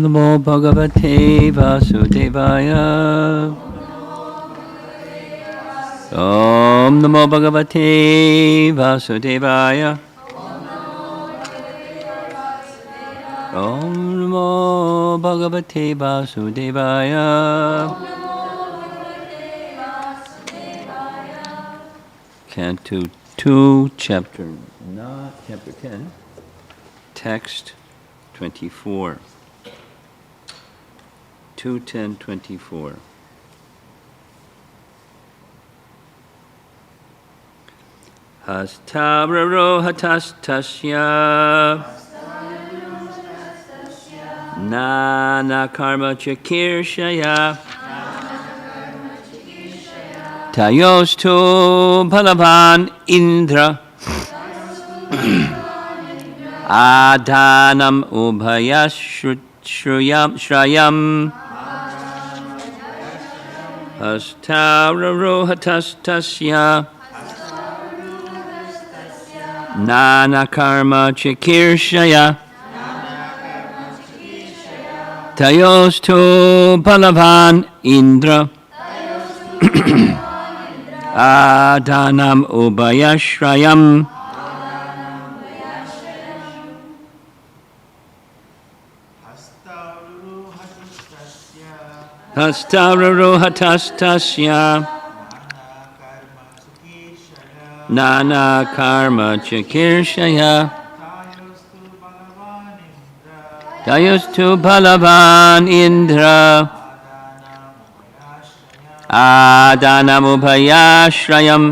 Namo Bhagavate Vasudevaya. Om Namo Bhagavate Vasudevaya. Om Namo Bhagavate Vasudevaya. Canto 2, chapter 10, text 24. 2:10:24. Hastavaro hatastasya nana karma chakirshaya tayostu balavan indra adanam ubhayashrayam hastavaro hatastasya nana karma chakirshaya tayostu balavan indra adanam ubhayashrayam hastavaro hatastasya nana karma chakirshaya tayostu balavan indra adanam ubhayashrayam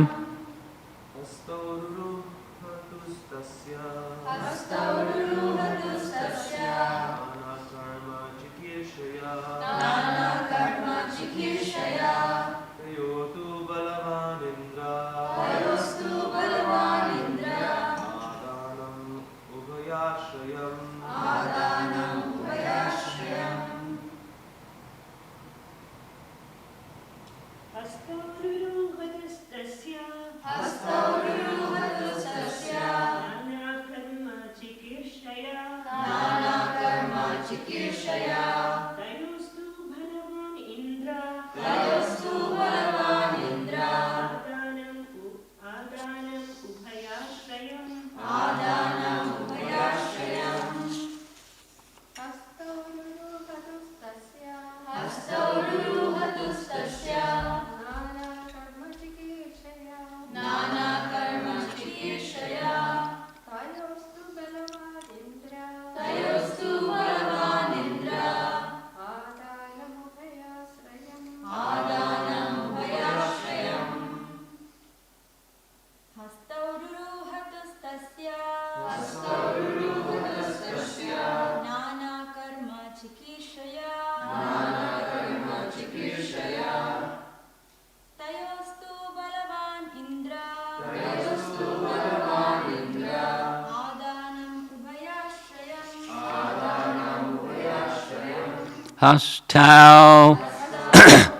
Hastau,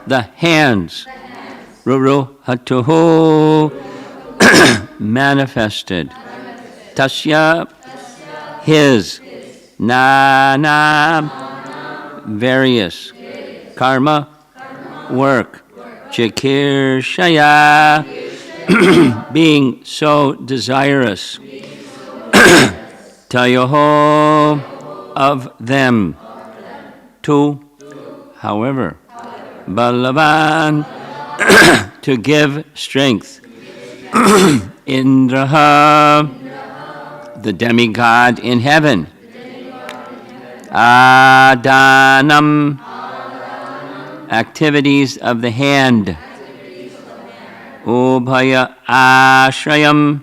the hands, Ruru hatuhu, manifested, Tasya, his, Nana, various, Karma, work, Chakir Shaya, being so desirous, Tayoho, of them. To, however, Balavan, to give strength, Indraha, the demigod in heaven, Adanam, activities of the hand, Ubhaya Ashrayam,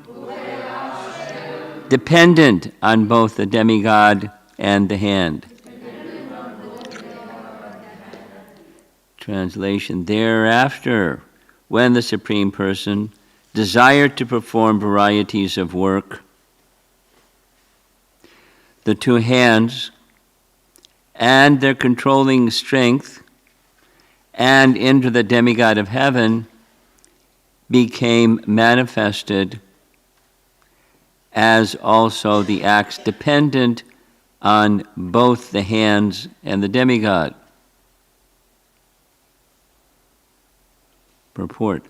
dependent on both the demigod and the hand. Translation, thereafter, when the Supreme Person desired to perform varieties of work, the two hands and their controlling strength and into the demigod of heaven became manifested, as also the acts dependent on both the hands and the demigod. Purport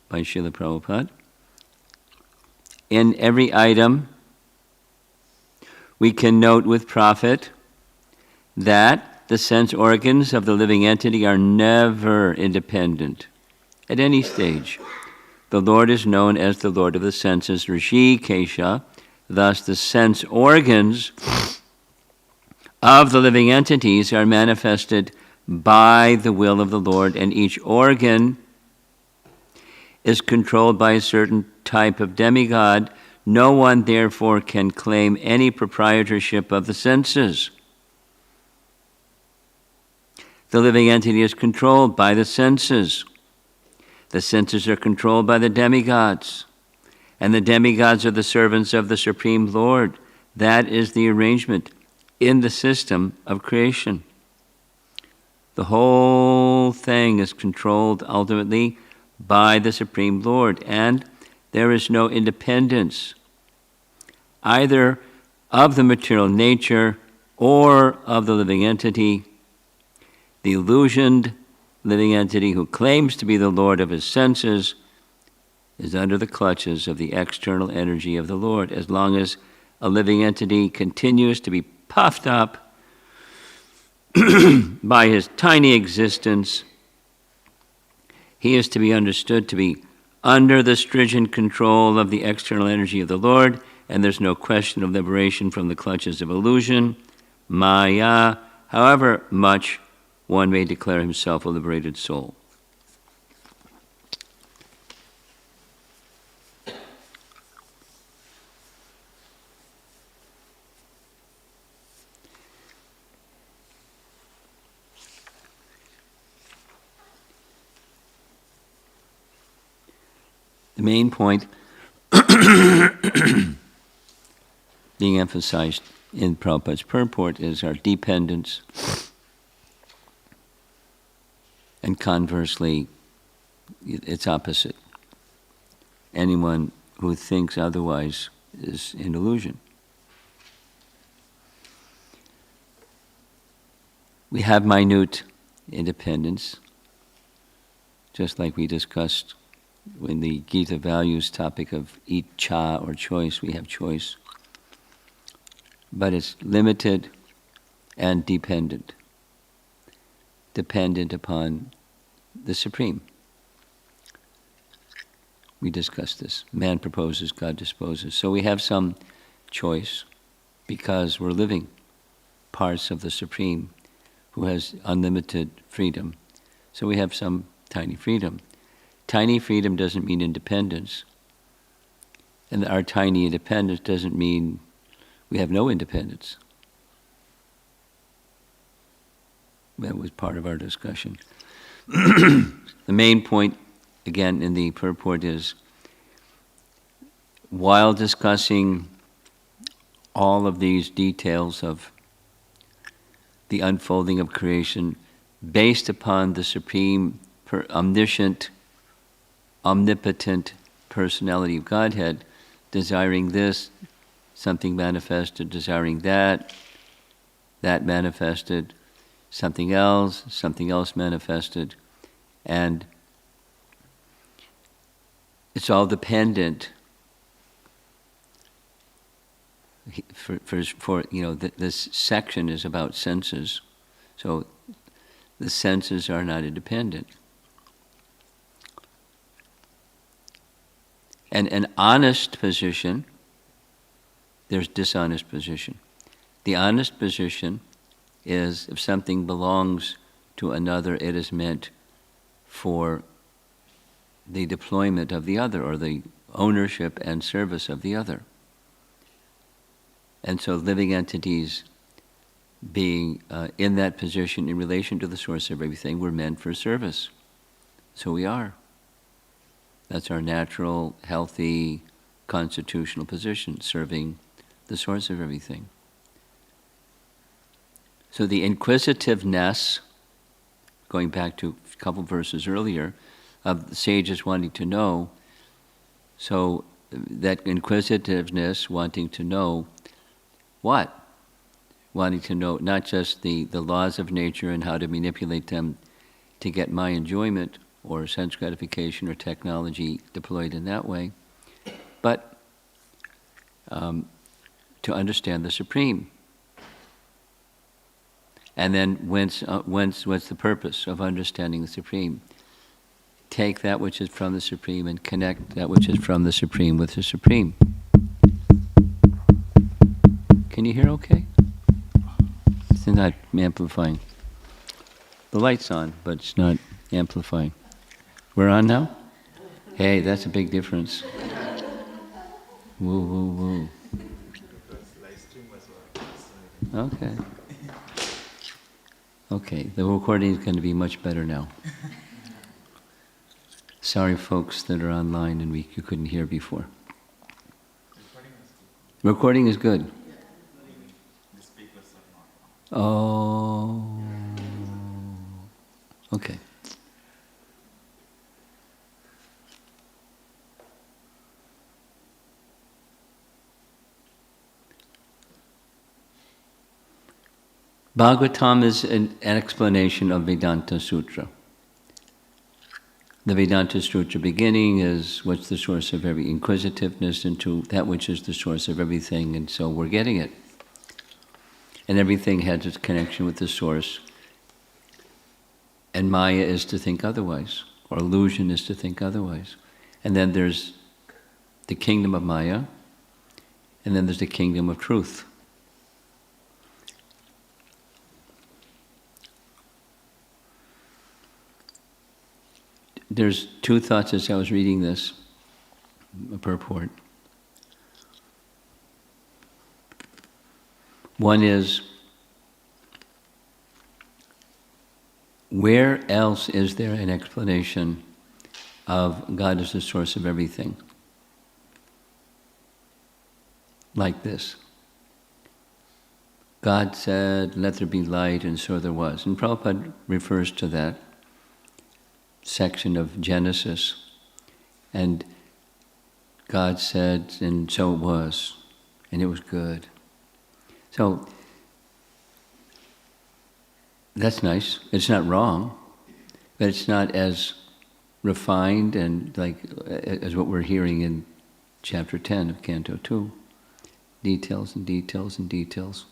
by Srila Prabhupada. In every item, we can note with profit that the sense organs of the living entity are never independent at any stage. The Lord is known as the Lord of the senses, Rishi Kesha. Thus, the sense organs of the living entities are manifested by the will of the Lord, and each organ is controlled by a certain type of demigod. No one, therefore, can claim any proprietorship of the senses. The living entity is controlled by the senses. The senses are controlled by the demigods, and the demigods are the servants of the Supreme Lord. That is the arrangement in the system of creation. The whole thing is controlled ultimately by the Supreme Lord, and there is no independence either of the material nature or of the living entity. The illusioned living entity who claims to be the Lord of his senses is under the clutches of the external energy of the Lord. As long as a living entity continues to be puffed up by his tiny existence, he is to be understood to be under the stringent control of the external energy of the Lord, and there's no question of liberation from the clutches of illusion, Maya, however much one may declare himself a liberated soul. The main point being emphasized in Prabhupada's purport is our dependence, and conversely, its opposite. Anyone who thinks otherwise is in illusion. We have minute independence, just like we discussed in the Gita values topic of icha or choice. We have choice, but it's limited and dependent upon the Supreme. We discussed this. Man proposes, God disposes. So we have some choice because we're living parts of the Supreme who has unlimited freedom. So we have some tiny freedom. Tiny freedom doesn't mean independence. And our tiny independence doesn't mean we have no independence. That was part of our discussion. The main point, again, in the purport is, while discussing all of these details of the unfolding of creation based upon the supreme, omniscient, omnipotent personality of Godhead, desiring this, something manifested, desiring that manifested, something else manifested, and it's all dependent for this section is about senses, so the senses are not independent. And an honest position, there's dishonest position. The honest position is if something belongs to another, it is meant for the deployment of the other, or the ownership and service of the other. And so living entities being in that position in relation to the source of everything, we're meant for service. So we are. That's our natural, healthy, constitutional position, serving the source of everything. So the inquisitiveness, going back to a couple verses earlier, of the sages wanting to know, so that inquisitiveness, wanting to know what? wanting to know not just the laws of nature and how to manipulate them to get my enjoyment or sense gratification or technology deployed in that way, but to understand the Supreme. And then what's the purpose of understanding the Supreme? Take that which is from the Supreme and connect that which is from the Supreme with the Supreme. Can you hear okay? It's not amplifying. The light's on, but it's not amplifying. We're on now? Hey, that's a big difference. Woo, woo, woo. Okay. Okay, the recording is going to be much better now. Sorry, folks that are online and you couldn't hear before. Recording is good. Oh, okay. Bhagavatam is an explanation of Vedanta Sutra. The Vedanta Sutra beginning is what's the source of every inquisitiveness into that which is the source of everything, and so we're getting it. And everything has its connection with the source. And Maya is to think otherwise, or illusion is to think otherwise. And then there's the kingdom of Maya, and then there's the kingdom of truth. There's two thoughts as I was reading this purport. One is, where else is there an explanation of God as the source of everything? Like this. God said, let there be light, and so there was. And Prabhupada refers to that section of Genesis. And God said, and so it was. And it was good. So, that's nice. It's not wrong, but it's not as refined and like as what we're hearing in chapter 10 of Canto 2. Details and details and details.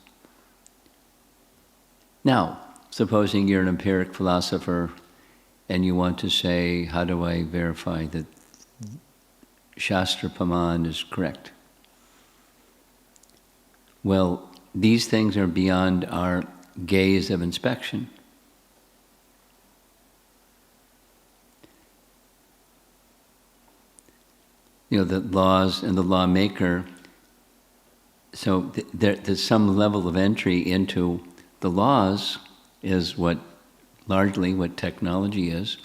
Now, supposing you're an empiric philosopher and you want to say, how do I verify that Shastra Praman is correct? Well, these things are beyond our gaze of inspection. You know, the laws and the lawmaker, so there's some level of entry into the laws is largely what technology is,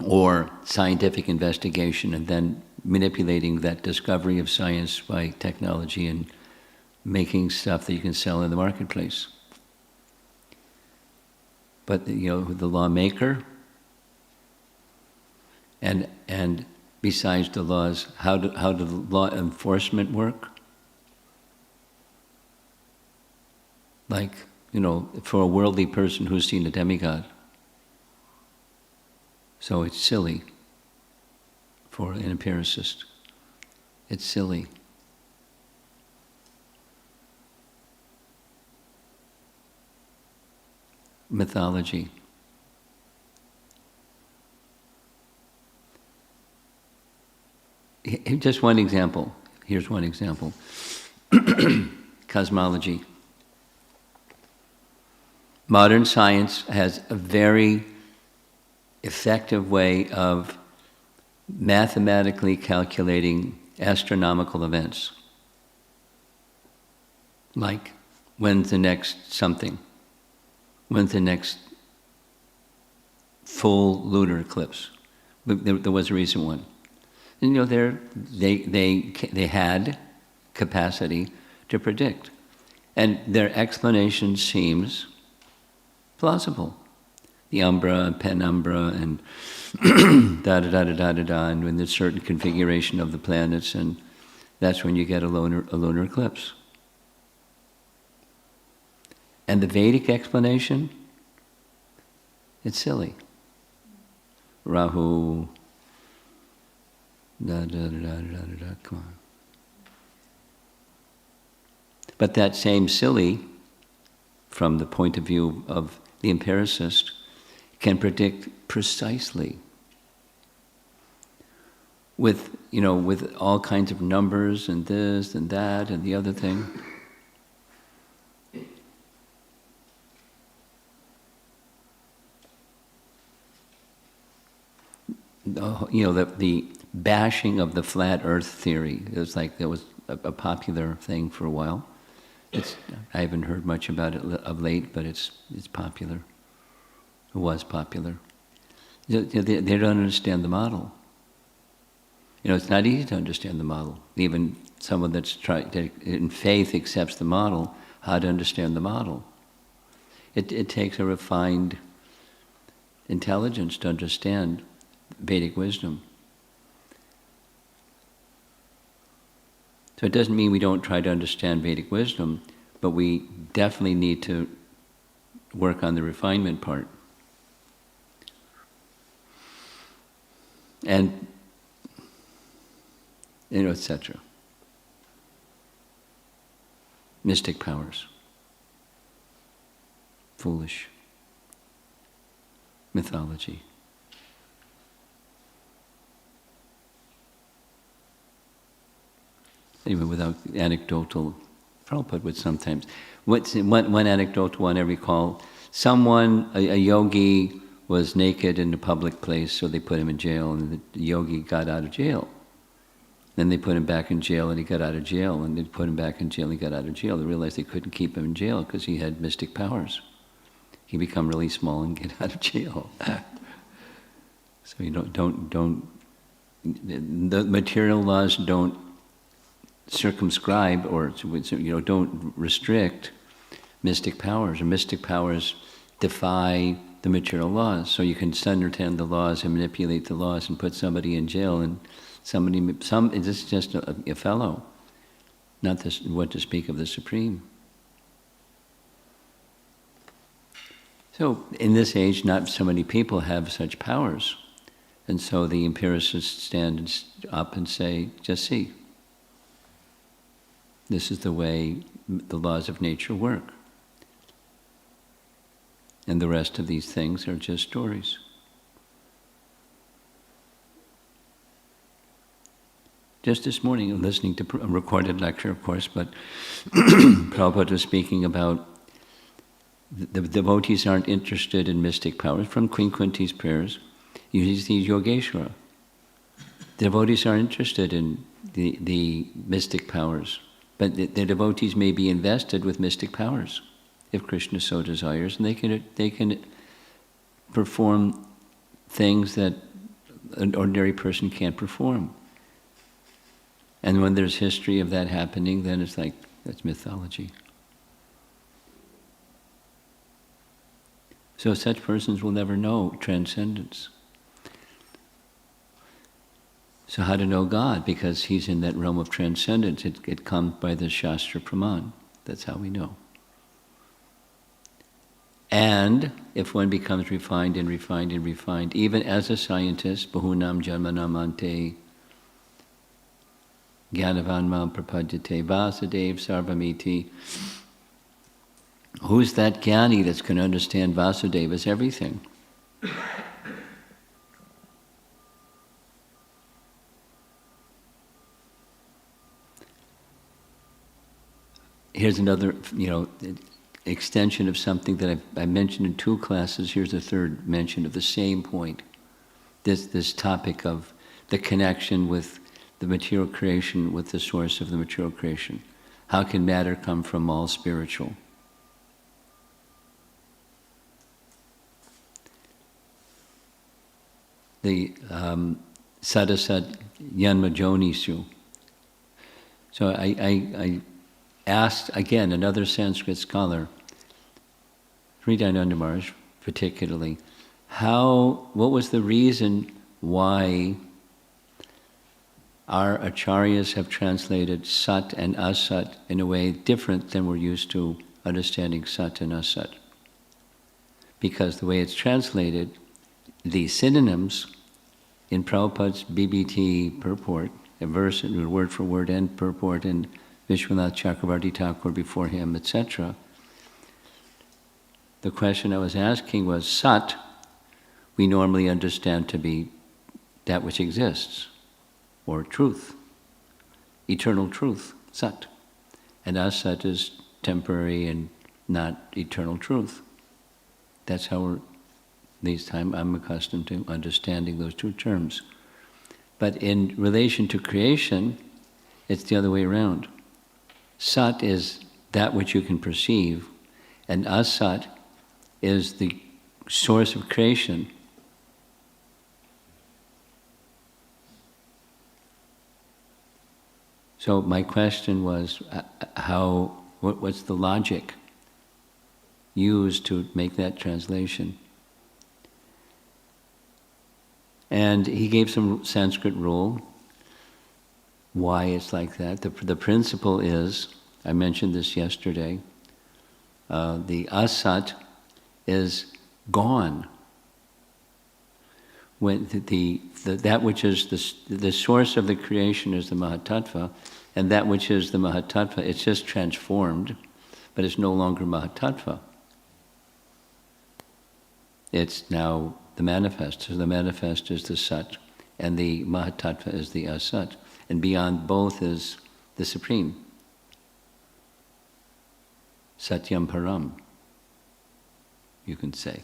or scientific investigation, and then manipulating that discovery of science by technology and making stuff that you can sell in the marketplace. But you know, the lawmaker, and besides the laws, how do the law enforcement work? Like, you know, for a worldly person who's seen a demigod. So it's silly for an empiricist. It's silly. Mythology. Just one example. Here's one example. Cosmology. Modern science has a very effective way of mathematically calculating astronomical events. Like, when's the next something? When's the next full lunar eclipse? There was a recent one. And, you know, they had capacity to predict. And their explanation seems plausible. The umbra and penumbra and da-da-da-da-da-da-da, and when there's certain configuration of the planets, and that's when you get a lunar eclipse. And the Vedic explanation, it's silly. Rahu, come on. But that same silly, from the point of view of the empiricist, can predict precisely with all kinds of numbers and this and that and the other thing. The bashing of the flat Earth theory. It was like there was a popular thing for a while. I haven't heard much about it of late, but it's popular. It was popular. They don't understand the model. It's not easy to understand the model. Even someone that's in faith accepts the model, how to understand the model. It takes a refined intelligence to understand Vedic wisdom. So it doesn't mean we don't try to understand Vedic wisdom, but we definitely need to work on the refinement part. And, etc. Mystic powers. Foolish. Mythology. Even without anecdotal, Prabhupada would sometimes. One anecdotal one I recall, a yogi was naked in a public place, so they put him in jail, and the yogi got out of jail. Then they put him back in jail, and he got out of jail, and they put him back in jail, and he got out of jail. They realized they couldn't keep him in jail because he had mystic powers. He become really small and get out of jail. So the material laws don't circumscribe or don't restrict mystic powers, and mystic powers defy the material laws. So you can understand the laws and manipulate the laws and put somebody in jail, and this is just a fellow, not this, what to speak of the Supreme. So in this age, not so many people have such powers, and so the empiricists stand up and say, just see. This is the way the laws of nature work. And the rest of these things are just stories. Just this morning, I'm listening to a recorded lecture, of course, but Prabhupada was speaking about the devotees aren't interested in mystic powers. From Queen Kunti's prayers, you see Yogeshwara. The devotees aren't interested in the mystic powers. But the devotees may be invested with mystic powers, if Krishna so desires, and they can perform things that an ordinary person can't perform. And when there's history of that happening, then it's like, that's mythology. So such persons will never know transcendence. So how to know God? Because He's in that realm of transcendence. It comes by the Shastra Praman. That's how we know. And if one becomes refined and refined and refined, even as a scientist, Bahunam Janmanam Ante, Gyanavan Mam Prapadyate, Vasudev Sarvamiti. Who's that Gyani that's going to understand Vasudeva as everything? Here's another, extension of something that I mentioned in 2 classes. Here's a third mention of the same point. This topic of the connection with the material creation, with the source of the material creation. How can matter come from all spiritual? The Sadasat Yanmajonisu. So I asked, again, another Sanskrit scholar, Sridayananda Maharaj particularly, what was the reason why our acharyas have translated sat and asat in a way different than we're used to understanding Sat and Asat. Because the way it's translated, the synonyms in Prabhupada's BBT purport, a verse, word for word and purport, and Vishwanath Chakravarti Thakur before him, etc. The question I was asking was, Sat, we normally understand to be that which exists, or truth, eternal truth, Sat. And Asat is temporary and not eternal truth. That's how I'm accustomed to understanding those two terms. But in relation to creation, it's the other way around. Sat is that which you can perceive, and Asat is the source of creation. So my question was, what's the logic used to make that translation? And he gave some Sanskrit rule, why it's like that. The principle is, I mentioned this yesterday, the Asat is gone. When that which is the source of the creation is the Mahatattva, and that which is the Mahatattva, it's just transformed, but it's no longer Mahatattva. It's now the manifest. So the manifest is the Sat, and the Mahatattva is the Asat. And beyond both is the Supreme. Satyam Param, you can say.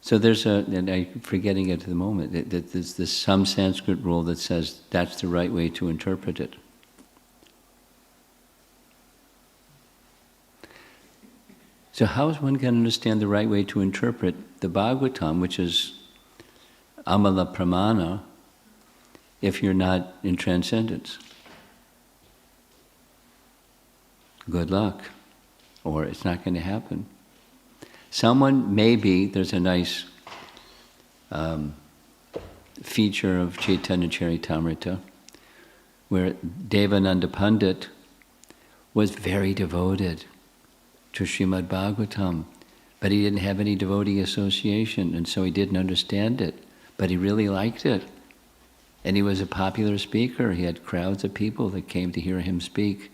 So there's and I'm forgetting it at the moment, there's some Sanskrit rule that says that's the right way to interpret it. So how is one going to understand the right way to interpret the Bhagavatam, which is Amala Pramana, if you're not in transcendence? Good luck. Or it's not going to happen. There's a nice feature of Chaitanya Charitamrita where Devananda Pandit was very devoted to Srimad Bhagavatam, but he didn't have any devotee association, and so he didn't understand it, but he really liked it. And he was a popular speaker. He had crowds of people that came to hear him speak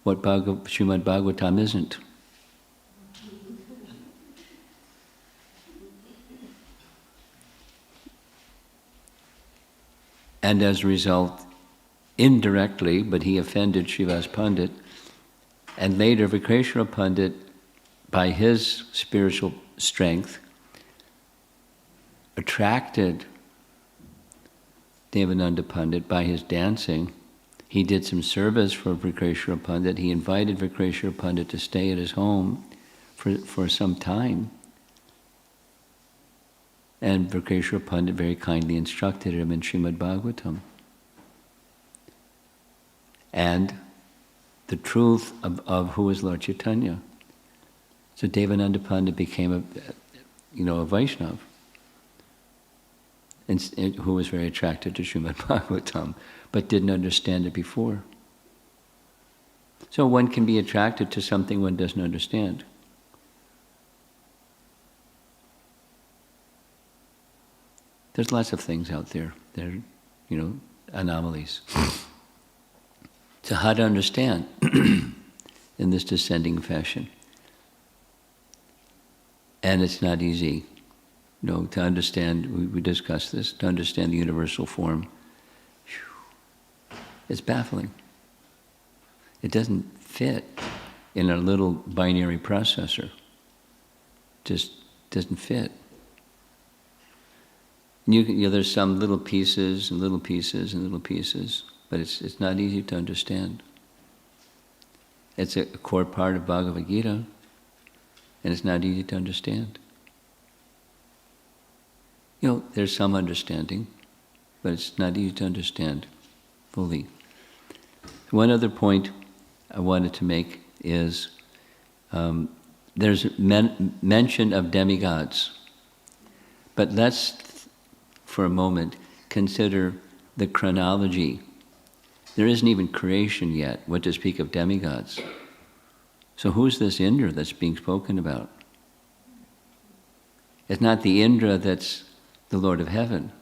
what Srimad Bhagavatam isn't. And as a result, indirectly, but he offended Srivas Pandit, and later Vikreshwara Pandit, by his spiritual strength, attracted Devananda Pandit by his dancing. He did some service for Vikreshwara Pandit. He invited Vikreshwara Pandit to stay at his home for some time. And Vikreshwara Pandit very kindly instructed him in Srimad Bhagavatam. And the truth of who is Lord Chaitanya. So Devananda Pandit became a Vaishnava, who was very attracted to Srimad Bhagavatam, but didn't understand it before. So one can be attracted to something one doesn't understand. There's lots of things out there. They're, anomalies. So how to understand in this descending fashion? And it's not easy, to understand, we discussed this, to understand the universal form. It's baffling. It doesn't fit in a little binary processor. Just doesn't fit. There's some little pieces and little pieces and little pieces, but it's not easy to understand. It's a core part of Bhagavad Gita, and it's not easy to understand. There's some understanding, but it's not easy to understand fully. One other point I wanted to make is there's mention of demigods, but let's, for a moment, consider the chronology There isn't even creation yet, what to speak of demigods. So who's this Indra that's being spoken about? It's not the Indra that's the Lord of heaven,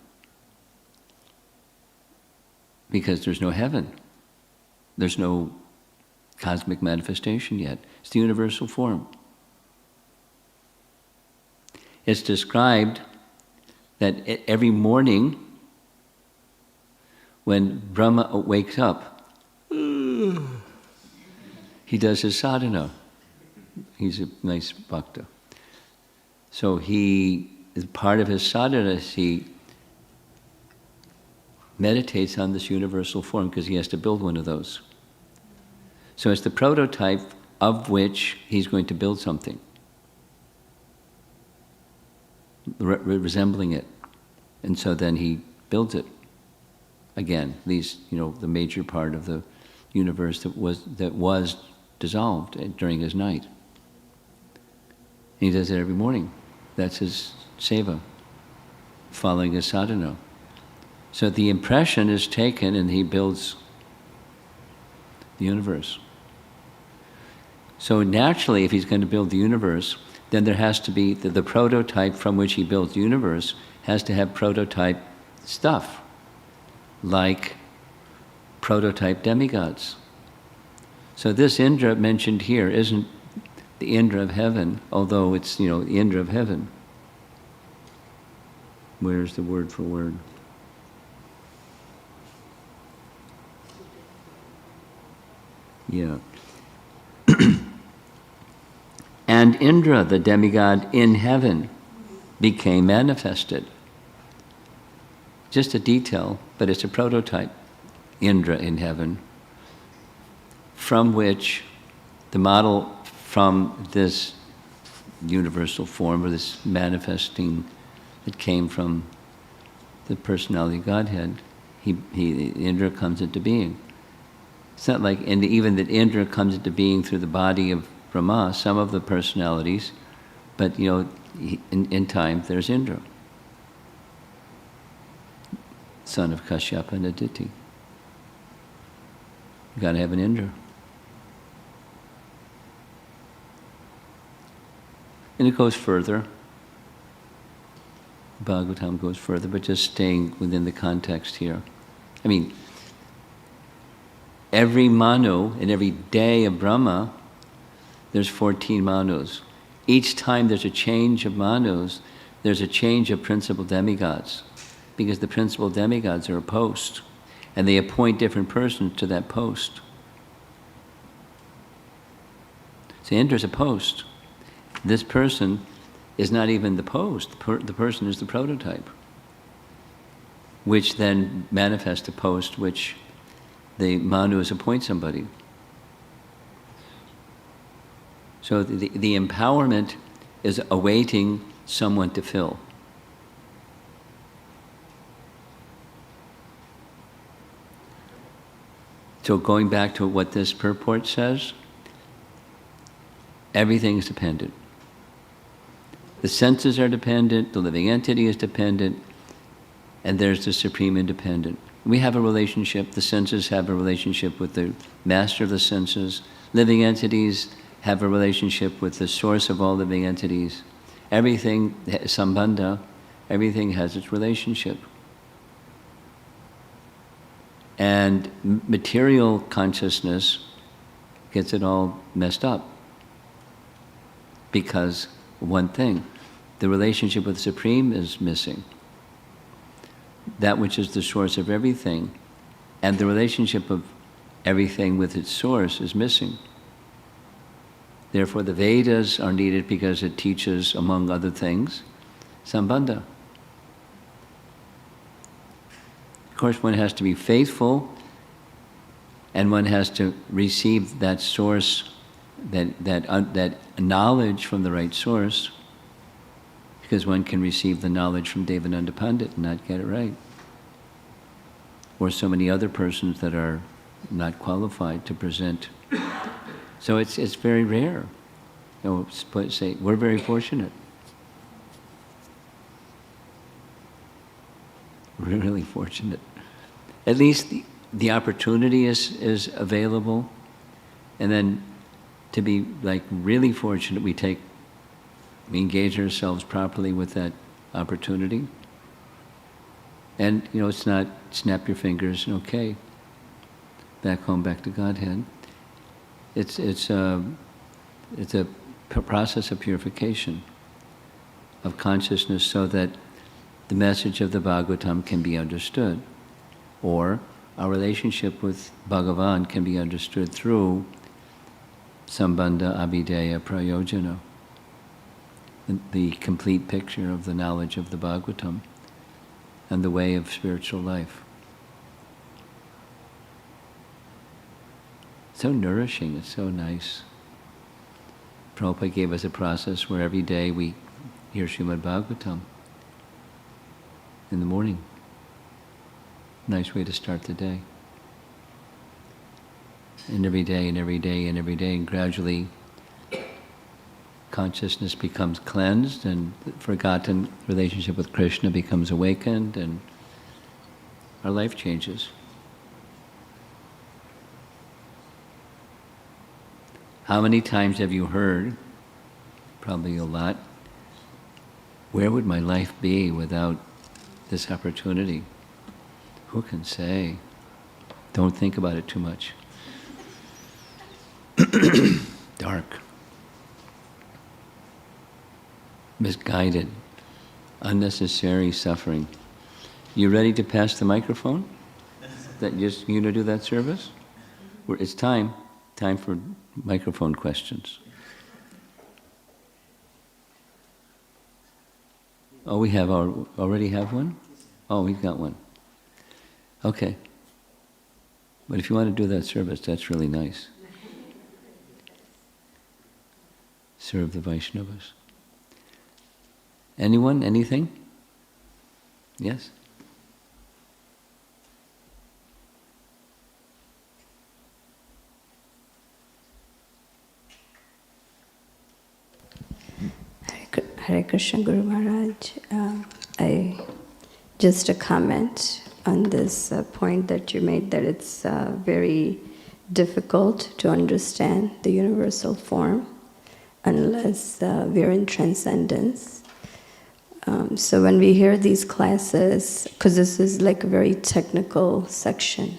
because there's no heaven. There's no cosmic manifestation yet. It's the universal form. It's described that every morning when Brahma wakes up, he does his sadhana. He's a nice bhakta. So as part of his sadhana, he meditates on this universal form because he has to build one of those. So it's the prototype of which he's going to build something, resembling it. And so then he builds it. Again, the major part of the universe that was dissolved during his night. And he does it every morning. That's his seva, following his sadhana. So the impression is taken and he builds the universe. So naturally, if he's going to build the universe, then there has to be the prototype from which he builds the universe has to have prototype stuff, like prototype demigods. So this Indra mentioned here isn't the Indra of heaven, although it's, the Indra of heaven. Where's the word for word? Yeah. And Indra, the demigod in heaven, became manifested. Just a detail, but it's a prototype. Indra in heaven, from which the model from this universal form, or this manifesting that came from the personality of Godhead, Indra comes into being. It's not like, and even that Indra comes into being through the body of Brahma, some of the personalities, but in time there's Indra, son of Kashyapa and Aditi. You got to have an Indra. And it goes further. Bhagavatam goes further, but just staying within the context here. I mean, every manu, in every day of Brahma, there's 14 manus. Each time there's a change of manus, there's a change of principal demigods, because the principal demigods are a post, and they appoint different persons to that post. So Indra's a post. This person is not even the post. The person is the prototype, which then manifests a post which the manus appoint somebody. So the empowerment is awaiting someone to fill. So going back to what this purport says, everything is dependent. The senses are dependent, the living entity is dependent, and there's the supreme independent. We have a relationship, the senses have a relationship with the master of the senses, living entities have a relationship with the source of all living entities. Everything, sambandha, everything has its relationship. And material consciousness gets it all messed up because one thing, the relationship with the Supreme is missing. That which is the source of everything, and the relationship of everything with its source is missing. Therefore, the Vedas are needed because it teaches, among other things, sambandha. Of course, one has to be faithful, and one has to receive that source, that knowledge from the right source, because one can receive the knowledge from Devananda Pandit and not get it right. Or so many other persons that are not qualified to present. So it's very rare. Say we're very fortunate. We're really fortunate. At least the opportunity is available, and then to be like really fortunate, we engage ourselves properly with that opportunity. And it's not snap your fingers and okay, back home, back to Godhead. It's a process of purification of consciousness so that the message of the Bhagavatam can be understood, or our relationship with Bhagavan can be understood through Sambandha Abhideya Prayojana, the complete picture of the knowledge of the Bhagavatam and the way of spiritual life. So nourishing, it's so nice. Prabhupada gave us a process where every day we hear Srimad Bhagavatam in the morning. Nice way to start the day. And every day, and every day, and every day, and gradually consciousness becomes cleansed, and the forgotten relationship with Krishna becomes awakened, and our life changes. How many times have you heard, probably a lot, where would my life be without this opportunity? Who can say? Don't think about it too much. Dark. Misguided. Unnecessary suffering. You ready to pass the microphone? That just you to do that service? It's time. Time for microphone questions. Oh, we have already have one? Oh, we've got one. Okay. But if you want to do that service, that's really nice. Serve the Vaishnavas. Anyone? Anything? Yes? Hare Krishna Guru Maharaj. Just a comment on this point that you made, that it's very difficult to understand the universal form unless we're in transcendence. So when we hear these classes, because this is like a very technical section,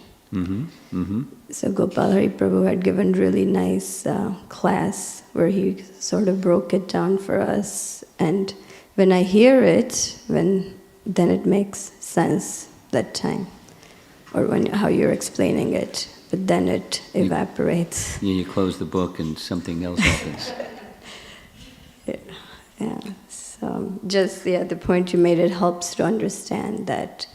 so Gopal Hari Prabhu had given really nice class where he sort of broke it down for us, and when I hear it, then it makes sense that time, or how you're explaining it, but then it evaporates. You close the book and something else happens. Yeah. So just the point you made, it helps to understand that,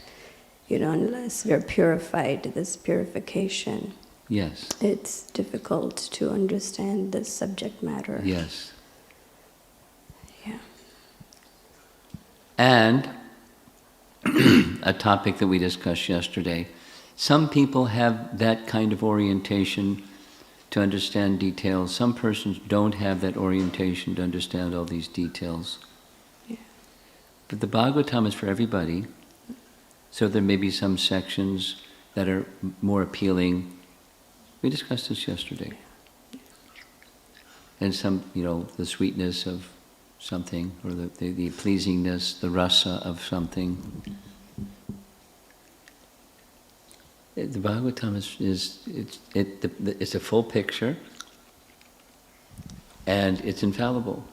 unless we're purified, this purification. Yes. It's difficult to understand the subject matter. Yes. Yeah. And a topic that we discussed yesterday, some people have that kind of orientation to understand details. Some persons don't have that orientation to understand all these details. Yeah. But the Bhagavatam is for everybody. So there may be some sections that are more appealing. We discussed this yesterday. And some, the sweetness of something, or the pleasingness, the rasa of something. The Bhagavatam it's a full picture, and it's infallible.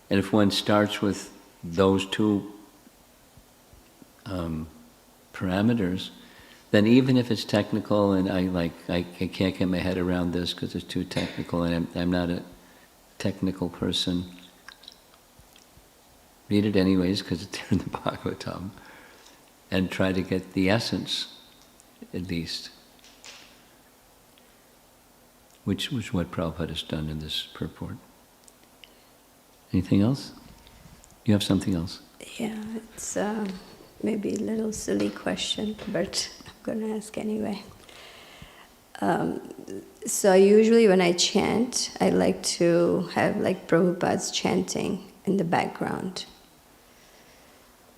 And if one starts with those two parameters, then even if it's technical and I can't get my head around this because it's too technical and I'm not a technical person, read it anyways because it's there in the Bhagavatam, and try to get the essence, at least, which was what Prabhupada has done in this purport. Anything else? You have something else? Yeah, it's maybe a little silly question, but I'm going to ask anyway. So usually when I chant, I like to have like Prabhupada's chanting in the background.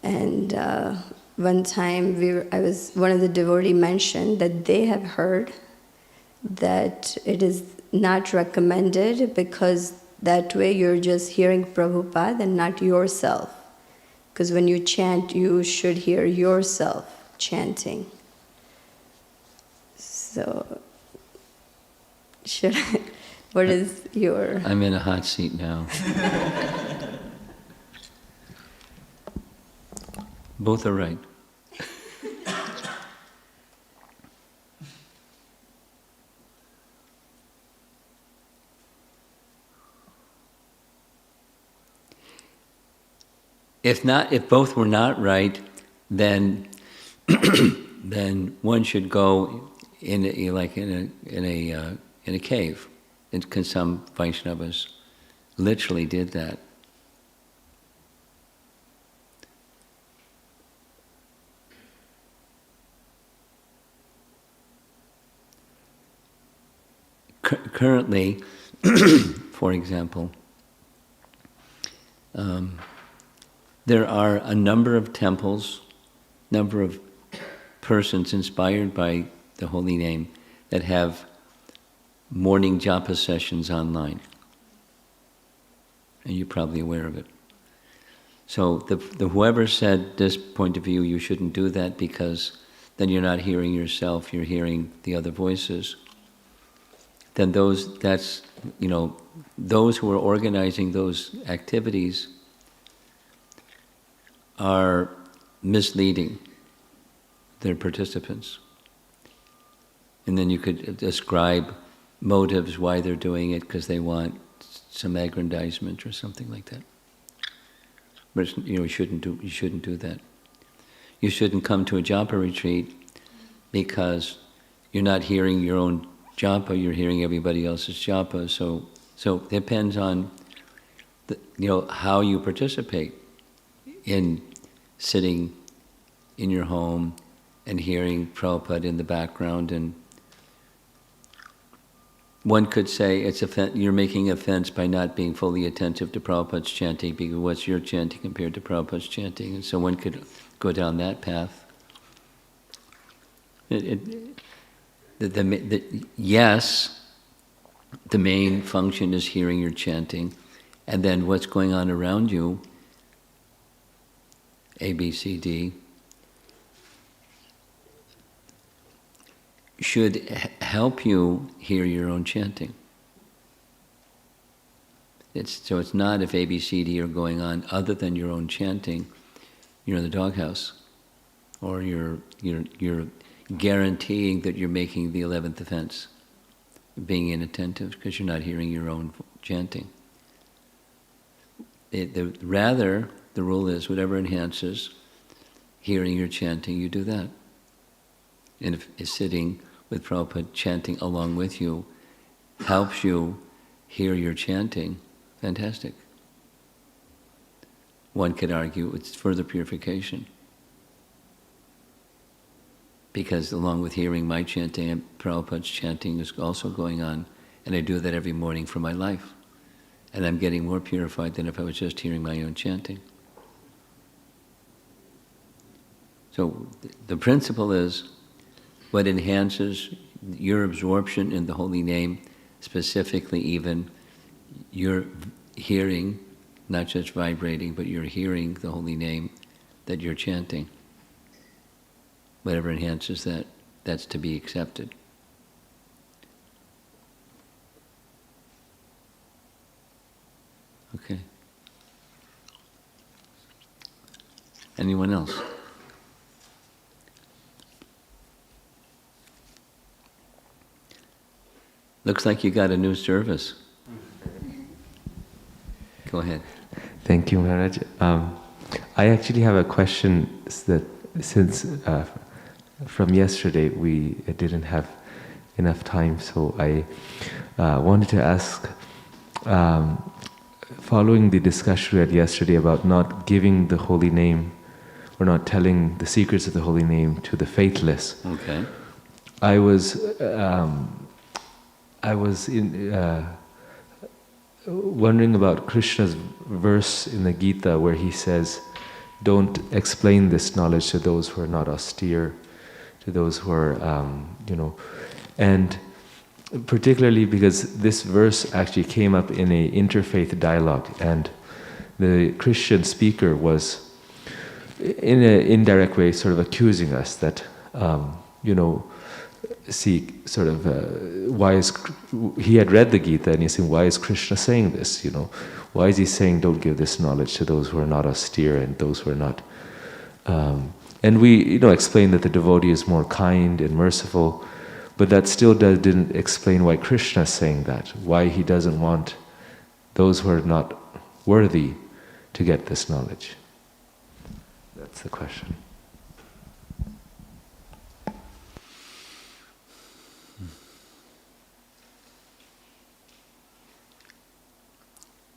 And one time one of the devotee mentioned that they have heard that it is not recommended because that way you're just hearing Prabhupada and not yourself. Because when you chant, you should hear yourself chanting. So, what is your... I'm in a hot seat now. Both are right. If both were not right, then then one should go in a cave. And some Vaishnavas literally did that. Currently, for example, there are a number of temples, number of persons inspired by the holy name that have morning japa sessions online. And you're probably aware of it. So whoever said this point of view, you shouldn't do that because then you're not hearing yourself, you're hearing the other voices. Then those who are organizing those activities are misleading their participants. And then you could ascribe motives why they're doing it, because they want some aggrandizement or something like that. But you shouldn't do that. You shouldn't come to a japa retreat because you're not hearing your own japa, you're hearing everybody else's japa. So it depends on how you participate in sitting in your home and hearing Prabhupada in the background. And one could say you're making offense by not being fully attentive to Prabhupada's chanting, because what's your chanting compared to Prabhupada's chanting? And so one could go down that path. Yes, the main function is hearing your chanting, and then what's going on around you, A, B, C, D, should help you hear your own chanting. So it's not if A, B, C, D are going on other than your own chanting, you're in the doghouse, or you're guaranteeing that you're making the 11th offense, being inattentive because you're not hearing your own chanting. Rather, the rule is whatever enhances hearing your chanting, you do that. And if sitting with Prabhupada chanting along with you helps you hear your chanting, fantastic. One could argue it's further purification. Because along with hearing my chanting, Prabhupada's chanting is also going on, and I do that every morning for my life. And I'm getting more purified than if I was just hearing my own chanting. So the principle is what enhances your absorption in the holy name, specifically even your hearing, not just vibrating, but you're hearing the holy name that you're chanting. Whatever enhances that, that's to be accepted. Okay. Anyone else? Looks like you got a new service. Go ahead. Thank you, Maharaj. I actually have a question that since from yesterday we didn't have enough time, so I wanted to ask, following the discussion we had yesterday about not giving the holy name or not telling the secrets of the holy name to the faithless. Okay. I was wondering about Krishna's verse in the Gita where he says, don't explain this knowledge to those who are not austere, to those who are, and particularly because this verse actually came up in an interfaith dialogue, and the Christian speaker was, in an indirect way, sort of accusing us that, why is, he had read the Gita and he's saying, why is Krishna saying this, Why is he saying don't give this knowledge to those who are not austere and those who are not... and we, explained that the devotee is more kind and merciful, but that still didn't explain why Krishna is saying that, why he doesn't want those who are not worthy to get this knowledge. That's the question.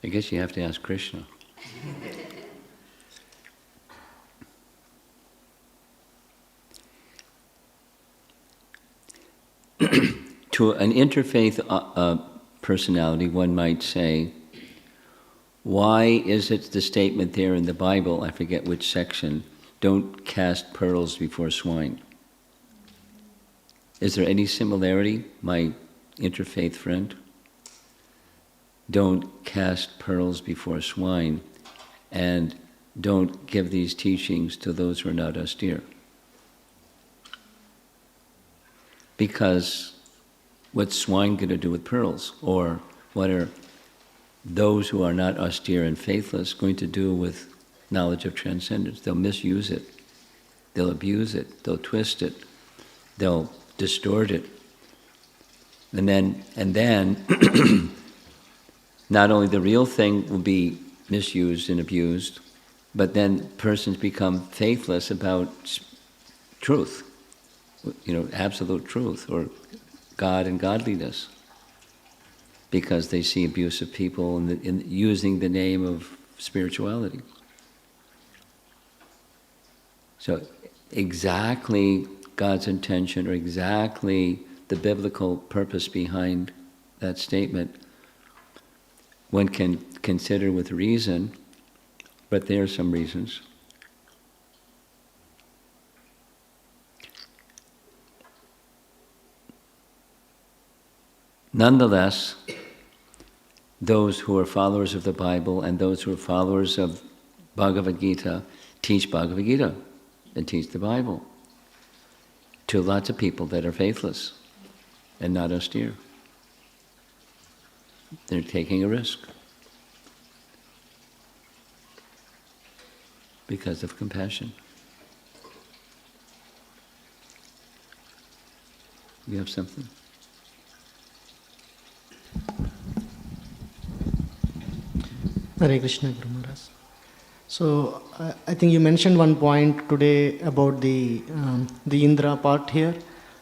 I guess you have to ask Krishna. To an interfaith personality, one might say, why is it the statement there in the Bible, I forget which section, don't cast pearls before swine? Is there any similarity, my interfaith friend? Don't cast pearls before swine, and don't give these teachings to those who are not austere. Because what's swine going to do with pearls? Or what are those who are not austere and faithless going to do with knowledge of transcendence? They'll misuse it. They'll abuse it. They'll twist it. They'll distort it. And then not only the real thing will be misused and abused, but then persons become faithless about truth, absolute truth, or God and godliness, because they see abusive people in using the name of spirituality. So exactly God's intention, or exactly the biblical purpose behind that statement, one can consider with reason, but there are some reasons. Nonetheless, those who are followers of the Bible and those who are followers of Bhagavad Gita teach Bhagavad Gita and teach the Bible to lots of people that are faithless and not austere. They're taking a risk because of compassion. You have something? Hare Krishna, Guru Maharaj. So I think you mentioned one point today about the Indra part here.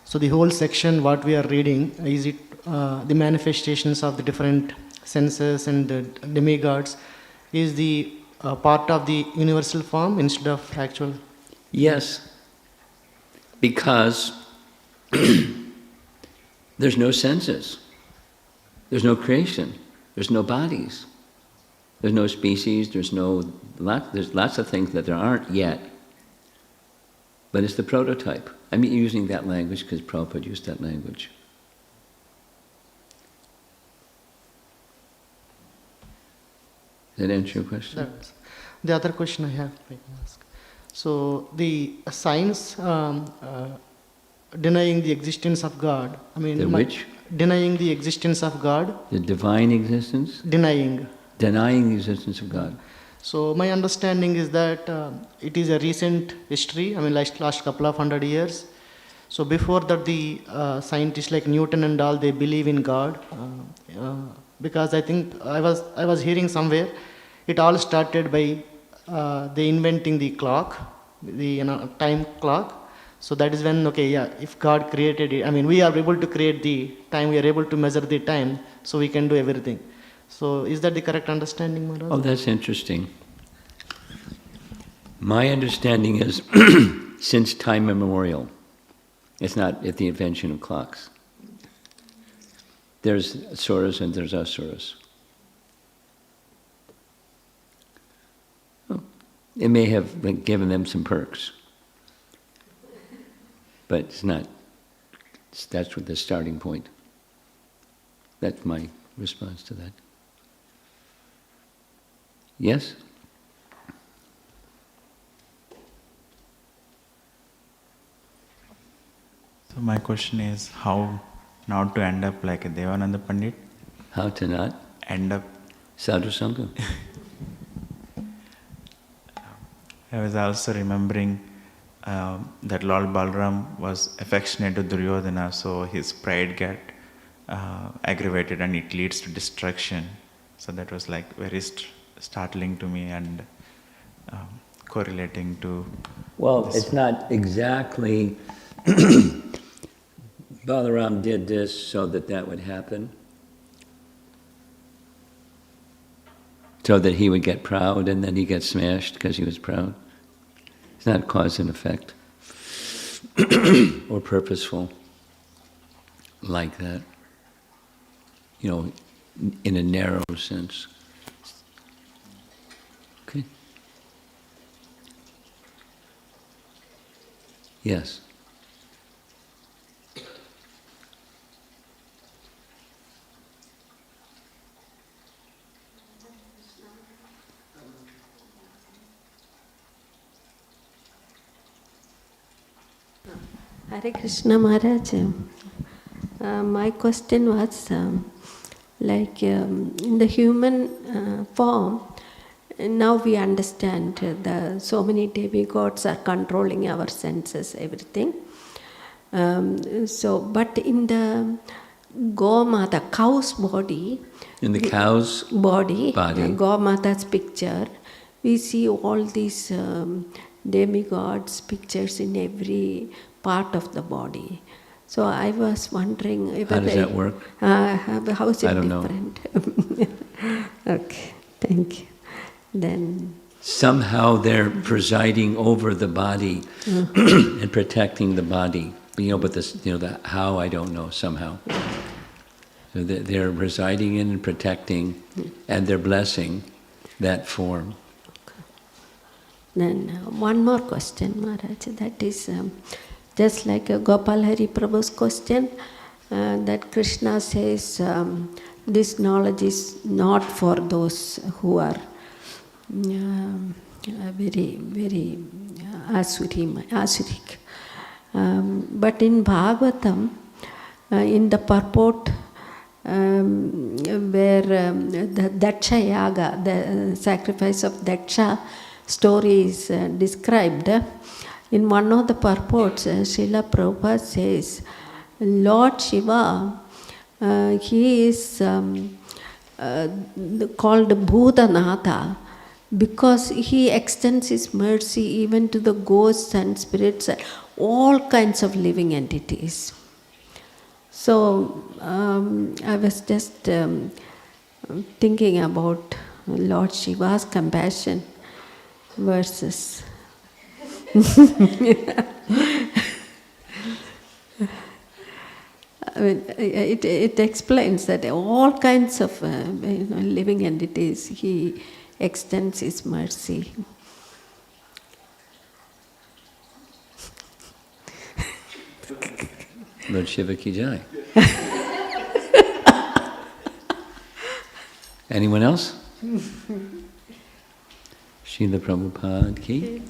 So the whole section, what we are reading, is it the manifestations of the different senses and the demigods, is the part of the universal form instead of actual? Yes, because there's no senses, there's no creation, there's no bodies, there's no species, there's lots of things that there aren't yet, but it's the prototype. I'm using that language because Prabhupada used that language. Does that answer your question? The other question I have, I can ask. So the science denying the existence of God. Which? Denying the existence of God. The divine existence? Denying the existence of God. So my understanding is that it is a recent history, like last couple of 100 years. So before that, the scientists like Newton and all, they believe in God. Because I think I was hearing somewhere, it all started by they inventing the clock, the time clock. So that is when, if God created it, we are able to create the time, we are able to measure the time, so we can do everything. So is that the correct understanding, Maharaj? Oh, that's interesting. My understanding is, since time immemorial, it's not at the invention of clocks. There's Suras and there's Asuras. Oh, It may have given them some perks. But it's not, that's what the starting point. That's my response to that. Yes? So my question is how not to end up like a Devananda Pandit? How to not End up. sadhu sangha. I was also remembering that Lord Balram was affectionate to Duryodhana, so his pride get aggravated and it leads to destruction. So that was like very startling to me and correlating to. Well, it's not exactly Balaram did this so that would happen. So that he would get proud and then he gets smashed because he was proud. It's not cause and effect or purposeful like that, in a narrow sense. Okay. Yes. Hare Krishna Maharaj. My question was in the human form, now we understand that so many demigods are controlling our senses, everything. But in the Gomata, cow's body, In the cow's body. body. Gomata's picture, we see all these demigods' pictures in every part of the body. So I was wondering How does that work? How is it I don't know. different? Okay, thank you. Then Somehow they're presiding over the body and protecting the body. But this, the how I don't know somehow. So they're residing in and protecting, and they're blessing that form. Then one more question, Maharaj. That is just like Gopal Hari Prabhu's question, that Krishna says this knowledge is not for those who are very, very asuric. But in Bhagavatam, in the purport where the Daksha Yaga, the sacrifice of Daksha story is described, in one of the purports, Srila Prabhupada says, Lord Shiva, he is called Bhutanatha because he extends his mercy even to the ghosts and spirits, all kinds of living entities. So I was just thinking about Lord Shiva's compassion versus it explains that all kinds of living entities, he extends his mercy. Lord Shiva ki jai. Anyone else? Srila Prabhupada ki?